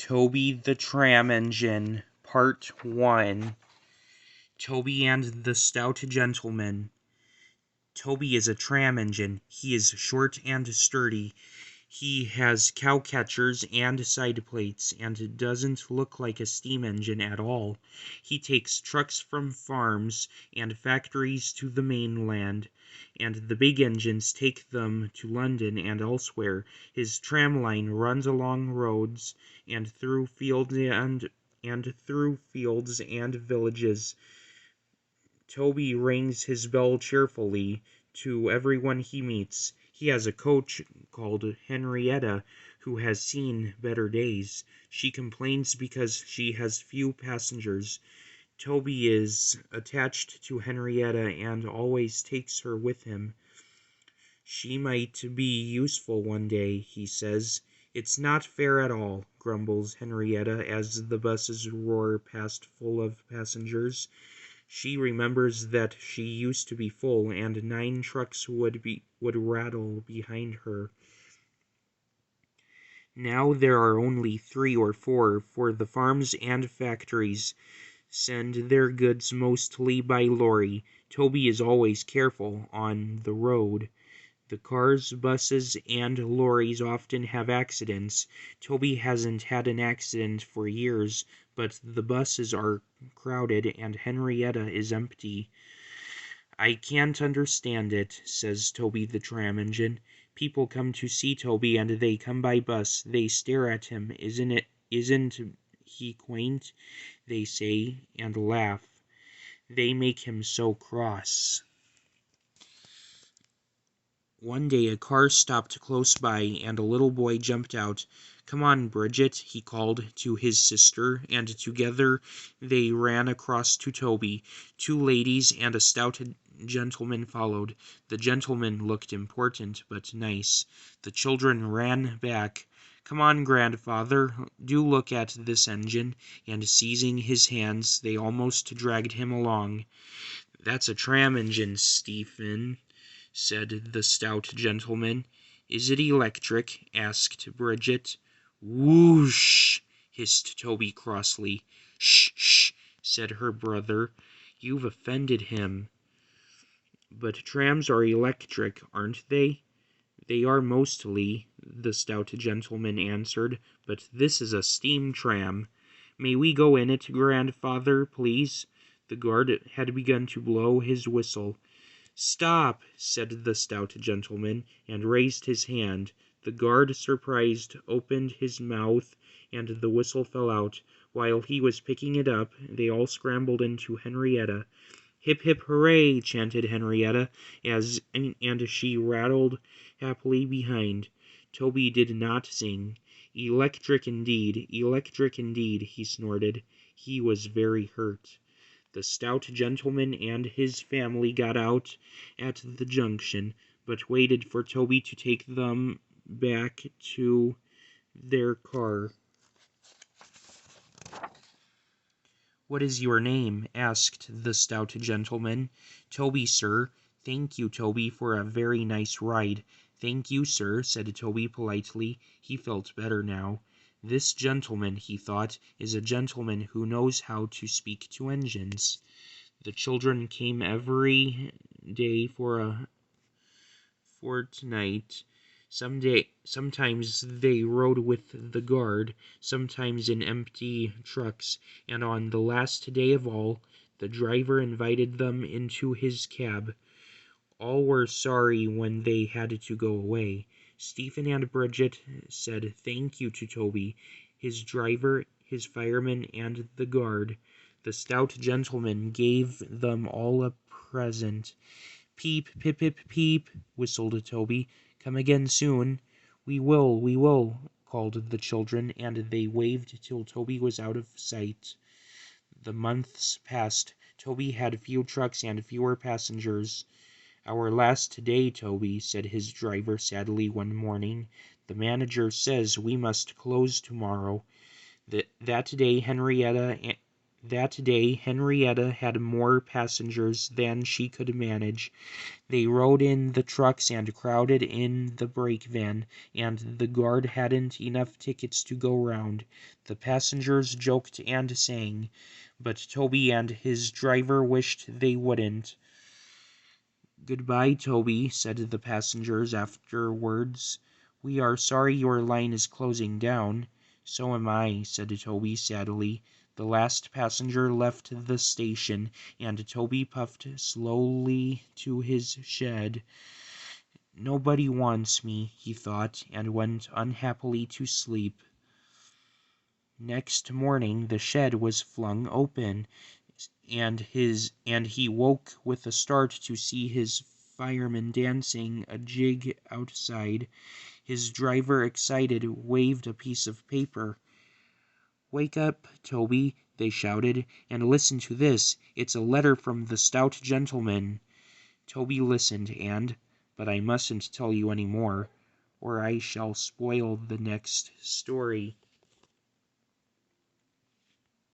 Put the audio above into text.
Toby the Tram Engine, Part 1. Toby and the Stout Gentleman. Toby is a tram engine. He is short and sturdy. He has cow catchers and side plates, and doesn't look like a steam engine at all. He takes trucks from farms and factories to the mainland, and the big engines take them to London and elsewhere. His tram line runs along roads and through fields and villages. Toby rings his bell cheerfully to everyone he meets. He has a coach called Henrietta, who has seen better days. She complains because she has few passengers. Toby is attached to Henrietta and always takes her with him. She might be useful one day, he says. It's not fair at all, grumbles Henrietta as the buses roar past full of passengers. She remembers that she used to be full, and 9 trucks would rattle behind her. Now there are only 3 or 4, for the farms and factories send their goods mostly by lorry. Toby is always careful on the road. The cars, buses, and lorries often have accidents. Toby hasn't had an accident for years, but the buses are crowded and Henrietta is empty. I can't understand it, says Toby the Tram Engine. People come to see Toby and they come by bus. They stare at him. Isn't he quaint? They say, and laugh. They make him so cross. One day a car stopped close by, and a little boy jumped out. "Come on, Bridget," he called to his sister, and together they ran across to Toby. 2 ladies and a stout gentleman followed. The gentleman looked important, but nice. The children ran back. "Come on, grandfather, do look at this engine," and seizing his hands, they almost dragged him along. "That's a tram engine, Stephen," said the stout gentleman. "Is it electric?" asked Bridget. "Whoosh!" hissed Toby crossly. "Shh, shh!" said her brother. "You've offended him." "But trams are electric, aren't they?" "They are mostly," the stout gentleman answered, "but this is a steam tram. May we go in it, grandfather, please?" The guard had begun to blow his whistle. "Stop!" said the stout gentleman, and raised his hand. The guard, surprised, opened his mouth, and the whistle fell out. While he was picking it up, they all scrambled into Henrietta. "Hip, hip, hooray!" chanted Henrietta, and she rattled happily behind. Toby did not sing. Electric indeed, he snorted. He was very hurt. The stout gentleman and his family got out at the junction, but waited for Toby to take them back to their car. "What is your name?" asked the stout gentleman. "Toby, sir." "Thank you, Toby, for a very nice ride." "Thank you, sir," said Toby politely. He felt better now. This gentleman, he thought, is a gentleman who knows how to speak to engines. The children came every day for a fortnight. Sometimes they rode with the guard, sometimes in empty trucks, and on the last day of all, the driver invited them into his cab. All were sorry when they had to go away. Stephen and Bridget said thank you to Toby, his driver, his fireman, and the guard. The stout gentleman gave them all a present. "Peep, pip, pip, peep," whistled Toby. "Come again soon." We will," called the children, and they waved till Toby was out of sight. The months passed. Toby had few trucks and fewer passengers. "Our last day, Toby," said his driver sadly one morning. "The manager says we must close tomorrow." That day Henrietta That day Henrietta had more passengers than she could manage. They rode in the trucks and crowded in the brake van, and the guard hadn't enough tickets to go round. The passengers joked and sang, but Toby and his driver wished they wouldn't. "Goodbye, Toby," said the passengers afterwards. "We are sorry your line is closing down." "So am I," said Toby sadly. The last passenger left the station, and Toby puffed slowly to his shed. "Nobody wants me," he thought, and went unhappily to sleep. Next morning the shed was flung open, and he woke with a start to see his fireman dancing a jig outside. His driver, excited, waved a piece of paper. "Wake up, Toby," they shouted, "and listen to this. It's a letter from the stout gentleman." Toby listened, but I mustn't tell you any more, or I shall spoil the next story.